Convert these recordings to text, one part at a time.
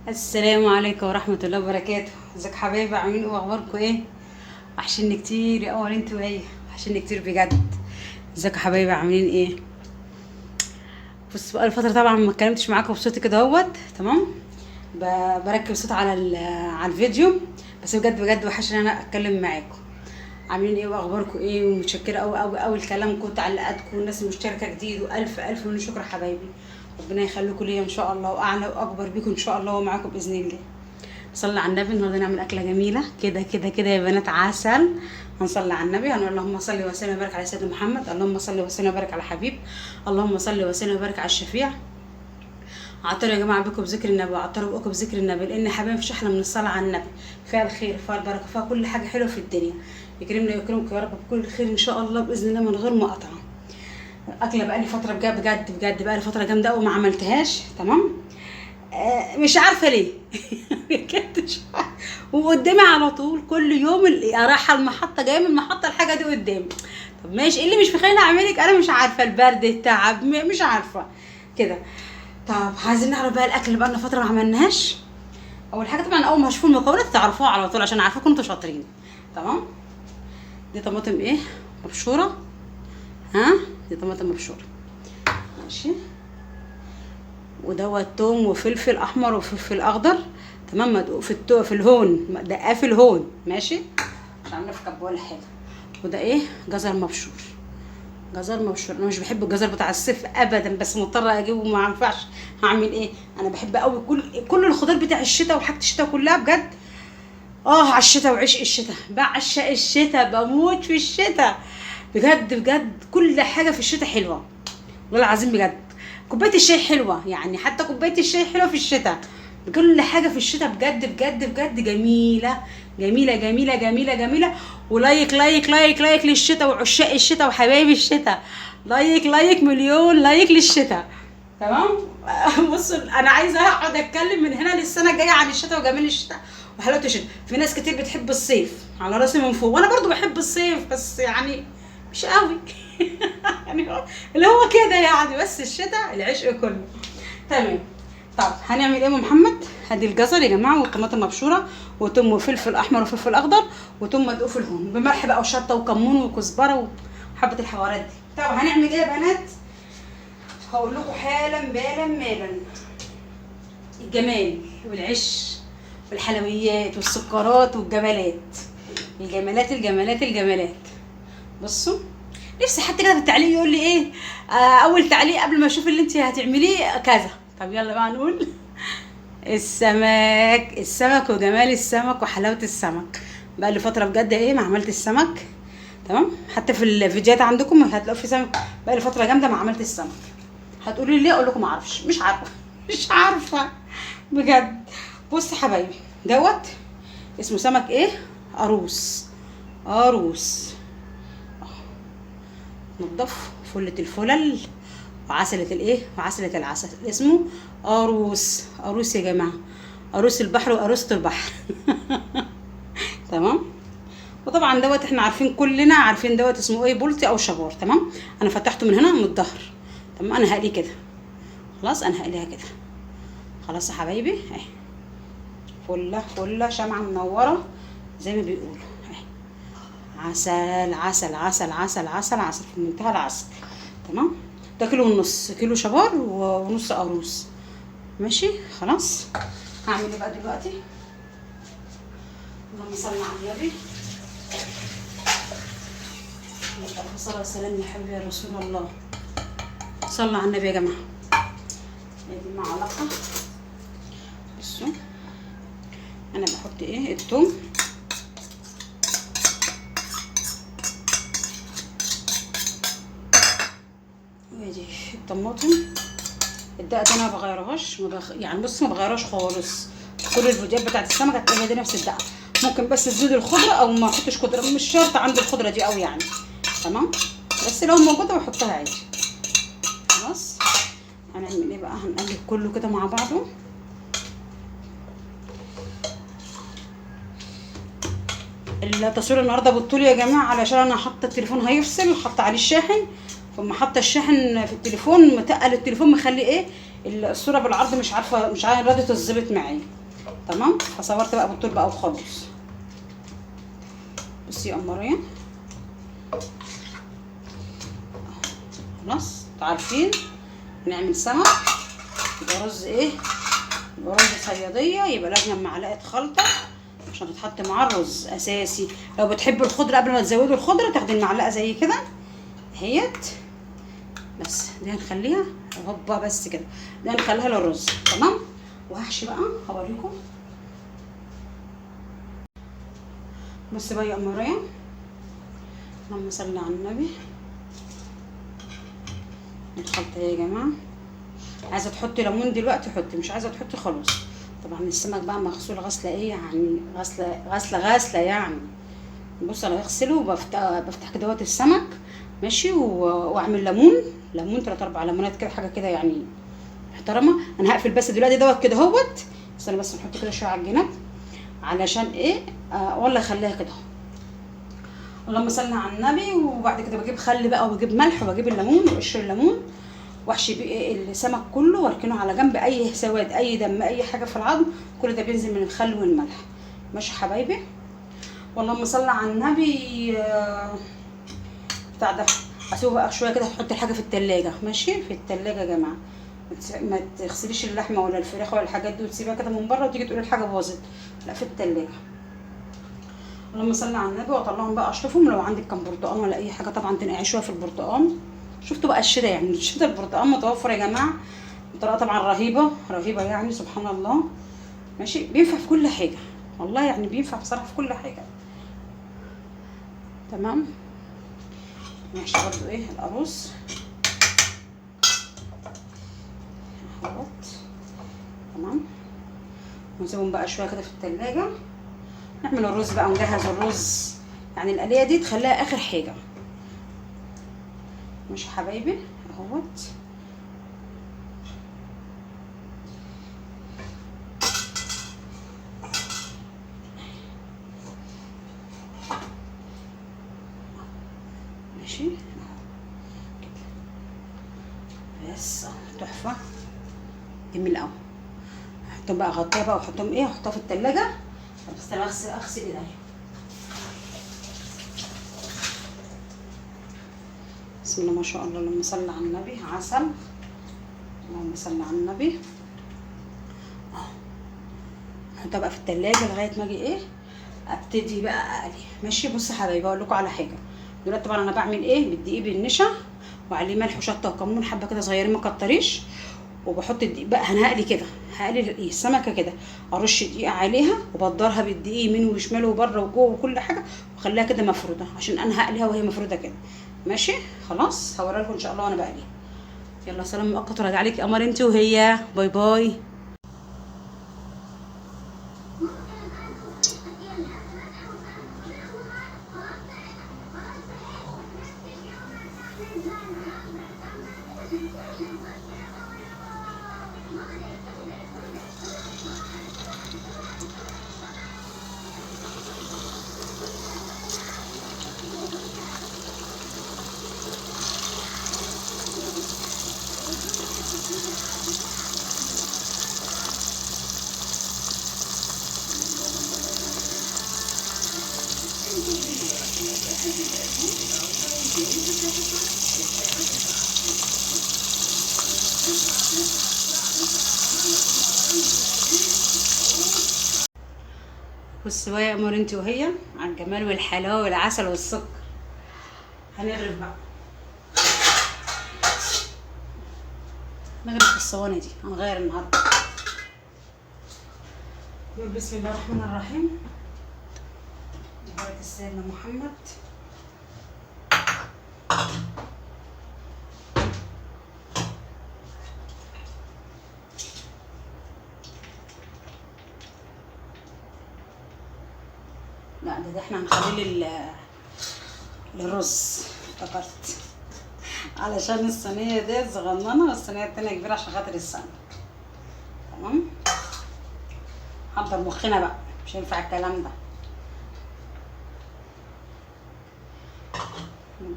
السلام عليكم ورحمة الله وبركاته. ازيك حبايبي؟ عاملين ايه واخباركم ايه؟ وحشني كتير يا قمر انتوا ايه؟ وحشني كتير بجد. ازيك حبايبي؟ عاملين ايه؟ بص بقى الفترة طبعا ما اتكلمتش معاكم بصوتي كده اهوت، تمام؟ بركب صوت على على الفيديو، بس بجد بجد وحشني ان انا اتكلم معاكم. عاملين ايه واخباركم ايه؟ ومتشكره قوي قوي قوي لكلامكم وتعليقاتكم والناس المشتركه جديد، والف الف من شكر حبايبي. ربنا يخليكم ليا ان شاء الله، واعلى واكبر بيكم ان شاء الله ومعاكم باذن الله. صلي على النبي. النهارده نعمل اكله جميله كده كده كده يا بنات، عسل. هنصلي على النبي، هنقول اللهم صل وسلم وبارك على سيدنا محمد، اللهم صل وسلم وبارك على حبيب، اللهم صل وسلم وبارك على الشفيع. عطروا يا جماعه بكم بذكر النبي، وعطروا بكم بذكر النبي، لان حبايبي مفيش احلى من الصلاه على النبي. فيها الخير، فيها البركه، فيها كل حاجه حلوه في الدنيا. يكرمنا ويكرمك يا رب بكل الخير ان شاء الله باذن الله من غير مقاطعه. اكله بقى لي فتره بجد بجد بجد، بقى لي فتره جامده قوي ما عملتهاش، تمام؟ مش عارفه ليه. بجد مش عارفة. وقدامي على طول كل يوم رايحه المحطه جايه من المحطه الحاجه دي قدامي. طب ماشي، ايه اللي مش مخليني اعملك؟ انا مش عارفه، البرد، التعب، مش عارفه كده. طب عايزين نعرف بقى الاكل اللي بقالنا فتره ما عملناهاش. اول حاجه طبعا اول ما هشوف المكونات تعرفوها على طول، عشان عارفاكم انتوا شاطرين. تمام. دي طماطم ايه؟ مبشوره. ها، دي طماطم مبشوره. ماشي. ودوت توم وفلفل احمر وفلفل اخضر، تمام. مدقوق في الهون، دقاه في الهون، ماشي، مش عامله في كب ولا حاجه. وده ايه؟ جزر مبشور. جزر مبشور. انا مش بحب الجزر بتاع الصيف ابدا، بس مضطره اجيبه، ما ينفعش. هعمل ايه؟ انا بحب قوي كل الخضار بتاع الشتاء وحاجه الشتاء كلها بجد. على الشتاء وعشق الشتاء، بعشق الشتاء، بموت في الشتاء بجد بجد. كل حاجه في الشتاء حلوه والله العظيم بجد. كوبايه الشاي حلوه، يعني حتى كوبايه الشاي حلوه في الشتاء. كل حاجه في الشتاء بجد بجد بجد جميله جميله جميله جميله جميله. ولايك لايك لايك لايك للشتاء وعشاق الشتاء وحبايب الشتاء. لايك لايك مليون لايك للشتاء. تمام. بصوا انا عايزه اقعد اتكلم من هنا للسنه الجايه عن الشتاء وجمال الشتاء وحلاوه الشتاء. في ناس كتير بتحب الصيف على راسي من فوق، وانا برضو بحب الصيف، بس يعني مش قوي. يعني اللي هو كده يعني، بس الشتاء العشق كله. تمام. طب هنعمل ايه يا ام محمد؟ هدي الجزر يا جماعه، والطماطم مبشوره، وتوم وفلفل احمر وفلفل اخضر، وتوم مدقوق في الهون بملح بقى وشطه وكمون وكزبره وحبه الحوارات دي. طب هنعمل ايه يا بنات؟ هقول لكم حالا بالا مالا. الجمال والعش والحلويات والسكرات والجمالات، الجمالات الجمالات الجمالات. بصوا، نفسي حد كده في التعليق يقول لي ايه، اول تعليق قبل ما اشوف اللي انت هتعمليه كذا. طب يلا بقى نقول. السمك وجمال السمك وحلاوه السمك. بقى لي فتره بجد ايه ما عملت السمك، تمام؟ حتى في الفيديوهات عندكم هتلاقوا في سمك. بقى لي فتره جامده ما عملت السمك. هتقولوا لي ليه؟ اقول لكم ما اعرفش، مش عارفه. مش عارفه بجد. بص يا حبايبي، دوت اسمه سمك ايه؟ قاروص. قاروص. نضف فلة الفلل وعسلة الايه وعسلة العسل. اسمه قاروص. قاروص يا جماعة، قاروص البحر وقاروصة البحر. تمام. وطبعا دوت احنا عارفين، كلنا عارفين دوت اسمه ايه، بولتي او شبار. تمام. انا فتحته من هنا من الظهر. تمام. انا هقليه كده، خلاص انا هقليها كده. خلاص يا حبايبي اهي، فله فله شمعة منورة زي ما بيقولوا. عسل عسل عسل عسل عسل عسل في منتهى العسل. تمام. ده كيلو ونص، كيلو شبار ونص قاروص. ماشي خلاص. هعمل ايه بقى دلوقتي؟ اللهم صل على النبي. الصلاة والسلام يا حبيبي يا رسول الله. صلوا على النبي يا جماعة. ادي معلقة. بصوا انا بحط ايه، الثوم، وادي الطماطم. الدقه دي انا ما بغيرهاش، يعني بصوا ما بغيرهاش خالص. كل الفيديوهات بتاعت السمك هتلاقيها دي نفس الدقه. ممكن بس تزيد الخضره او ما احطش خضره، مش شرط عندي الخضره دي قوي يعني. تمام. بس لو موجوده بحطها عادي. خلاص. هنعمل ايه بقى؟ هنقلب كله كده مع بعضه. التصوير النهارده بالطول يا جماعه، علشان انا حاطه التليفون هيفصل، حاطه عليه الشاحن، فما حاطه الشاحن في التليفون متقل التليفون، مخلي ايه الصوره بالعرض مش عارفه، مش عارفه راضيه تظبط معايا. تمام، فصورت بقى بالطول بقى وخلاص. بصي يا قمريه، خلاص انتوا عارفين نعمل سمك يبقى رز ايه، يبقى رز صياديه، يبقى لازم معلقه خلطه عشان تتحط مع الرز اساسي. لو بتحبوا الخضره قبل ما تزودوا الخضره تاخدي المعلقه زي كده اهيت، بس دي هنخليها هوبا بس كده، دي هنخليها للرز. تمام، وهحشي بقى هوريكم. بص بقى يا قمريه، اللهم صل على النبي. الخلطه يا جماعه، عايزه تحطي ليمون دلوقتي حطي، مش عايزه تحطي خلاص. طبعا السمك بقى مغسول غسله ايه يعني، غسله يعني. بص انا بغسله بفتح كده السمك ماشي، واعمل ليمون 3 4 ليمونات كده، حاجه كده يعني محترمه. انا هقفل بس دلوقتي كده اهوت، استنى بس نحط كده شويه على الجناب علشان ايه، ولا اخليها كده. اللهم صل على النبي. وبعد كده بجيب خل بقى، وبجيب ملح، وبجيب الليمون وقشر الليمون، واحشي بيه السمك كله واركنه على جنب. اي سواد اي دم اي حاجه في العظم كل ده بينزل من الخل والملح. ماشي حبايبي، واللهم صل على النبي. بتاع ده اسيبه بقى شويه كده، هحط الحاجه في التلاجة. ماشي، في التلاجة يا جماعه، ما تغسليش اللحمه ولا الفراخ ولا الحاجات دي وتسيبها كده من بره وتيجي تقولي الحاجه باظت، لا في التلاجة. اللهم صل على النبي. واطلعهم بقى اشطفهم، لو عندك كان برتقان ولا اي حاجه طبعا تنقعي شويه في البرتقان. شفتوا بقى الشتا يعني، الشتا البرتقان متوفر يا جماعه بطريقه طبعا رهيبه يعني، سبحان الله. ماشي، بينفع في كل حاجه والله يعني، بينفع بصراحه في كل حاجه. تمام، ماشي برضو ايه القاروص اهوت. تمام، ونسيبهم بقى شويه كده في التلاجة. نعمل الرز بقى ونجهز الرز، يعني القليه دي تخليها اخر حاجه. ماشي حبايبي اهوت. ماشي كده بس تحفه جميل قوي. احطهم بقى، اغطيها بقى واحطهم ايه، احطها في التلاجة. بس انا اغسل ايديا. بسم الله ما شاء الله، اللهم صل على النبي. عسل، اللهم صل على النبي. احطها بقى في التلاجة لغايه ما اجي ايه ابتدي بقى اقلي. ماشي، بصوا يا حبايبي اقول لكم على حاجه دلوقتي. طبعا انا بعمل ايه، بالدقيق بالنشا وعليه ملح وشطه وكمون حبه كده صغيرين ما كتريش، وبحط الدقيق بقى. انا هقلي كده، هقلي ايه السمكه كده، ارش دقيق عليها وبدرها بالدقيق يمين وشمال وبره وجوه وكل حاجه، واخليها كده مفروده عشان انا هقليها وهي مفروده كده. ماشي خلاص، هوريها لكم ان شاء الله وانا بقليها. يلا سلام مؤقت، وراجع عليك يا قمر انت وهي. باي باي. بصوا بقى يا قمر انت وهي على الجمال والحلاوه والعسل والسكر. هنغرف بقى، نغرف في الصواني دي، هنغير النهارده. بسم الله الرحمن الرحيم. بارك سيدنا محمد. لا ده احنا هنخليه للرز، افتكرت علشان الصينيه دي صغننه والصينيه التانيه كبيره عشان خاطر السمك. تمام، حضر مخنا بقى، مش هينفع الكلام ده.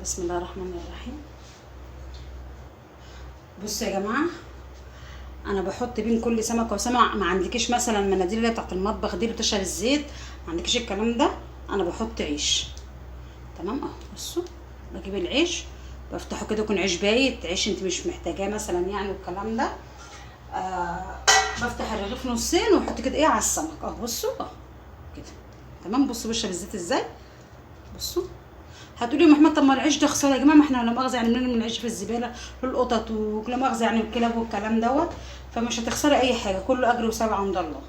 بسم الله الرحمن الرحيم. بصوا يا جماعه، انا بحط بين كل سمكه وسمكه. ما عندكيش مثلا مناديل اللي بتاعت المطبخ دي بتشرب الزيت، ما عندكيش الكلام ده، انا بحط عيش. تمام اهو. بصوا بجيب العيش بفتحه كده، يكون عيش بايت، عيش انت مش محتاجاه مثلا يعني والكلام ده. بفتح الرغيف نصين واحط كده ايه على السمك اهو. بصوا اهو كده. تمام. بصوا بشرب الزيت ازاي. بصوا. هتقولي يا محمد طب ما العيش ده خساره يا جماعه، ما احنا لا مؤاخذه يعني بنرمي العيش في الزباله للقطط ولا مؤاخذه يعني الكلاب والكلام دوت، فمش هتخسري اي حاجه، كله اجر وثواب عند الله.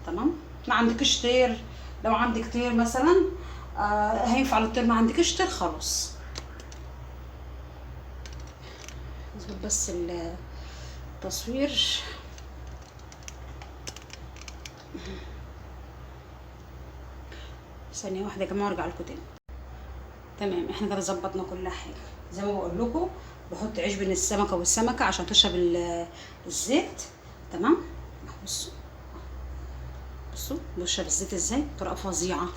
تمام. ما عندكش طير، لو عندك طير مثلا هينفع للطير، ما عندكش طير خلاص. اظبط بس التصوير. ثانيه واحده يا جماعه وارجع لكم تاني. تمام. احنا كده ظبطنا كل حاجه زي ما بقول لكم. بحط عيش بين السمكه والسمكه عشان تشرب الزيت. تمام. بصوا بصوا بشرب الزيت ازاي بطريقه فظيعه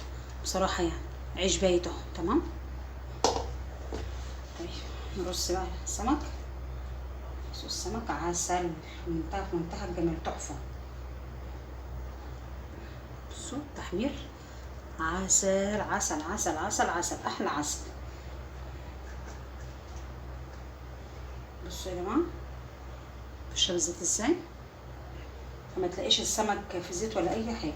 بصراحه يعني. عيش بايت اهو. تمام. طيب نرص بقى السمك. بصوا السمك عسل في منتهى الجمال، تحفه. بصوا تحمير عسل عسل عسل عسل عسل، احلى عسل. بصوا يا جماعه بشرب الزيت ازاي، فما تلاقيش السمك في زيت ولا اي حاجه.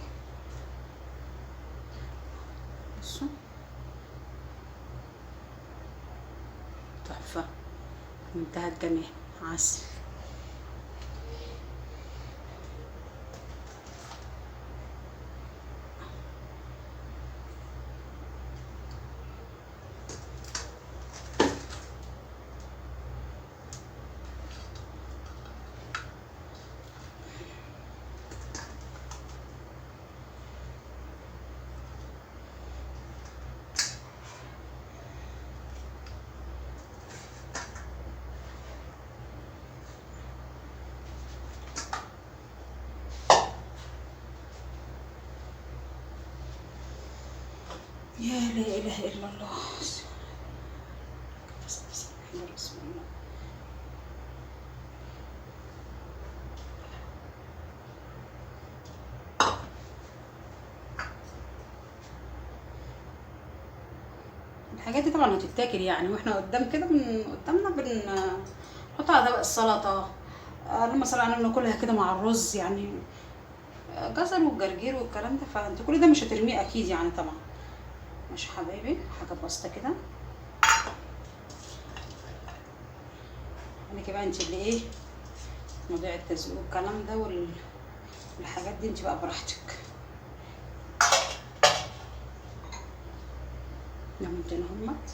بصوا تحفه منتهى الجمال، عسل. يا لا اله الا الله. بسم الله. الحاجات دي طبعا هتتاكل يعني، واحنا قدام كده قدامنا بنحطها على طبق السلطه. لما مثلا ناكلها كده مع الرز يعني، جزر والجرجير والكلام ده، فانت كل ده مش هترميه اكيد يعني طبعا. ماشي حبايبي، حاجه بسيطه كده. انا كده انت اللي ايه موضوع التزويق والكلام ده والحاجات دي انت بقى براحتك. ليمونتين همت.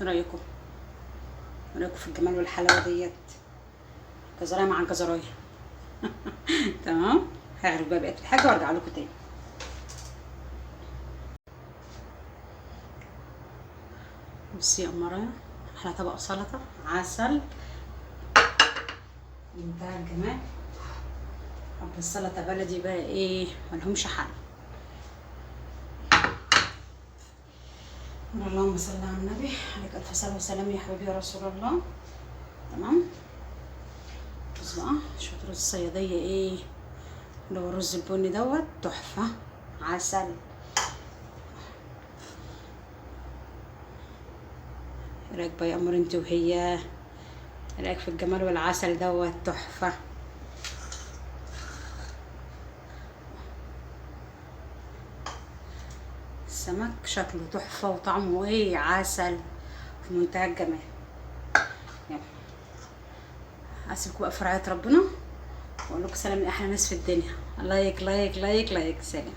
رايكم في الجمال والحلاوه ديت. جزرايه مع جزرايه. تمام. هعرف بقى بقيت الحاجه وارجع لكم تاني. بصي يا قمرايه، احلى طبق سلطه عسل منتهى الجمال. حب السلطه بلدي بقى ايه ملهمش حل. اللهم صل على النبي، عليك الف صلاه وسلام يا حبيبي يا رسول الله. تمام. بص بقى شويه رز الصياديه ايه اللي هو الرز البني دوت، تحفه عسل. رايك بقى يا قمر انت وهي، رايك في الجمال والعسل دوت، تحفه. السمك شكله تحفه وطعمه ايه عسل في منتهى الجمال. يلا اسيبكم بقى في رعايه ربنا واقول لكم سلام لاحلى ناس في الدنيا. لايك لايك لايك لايك. سلام.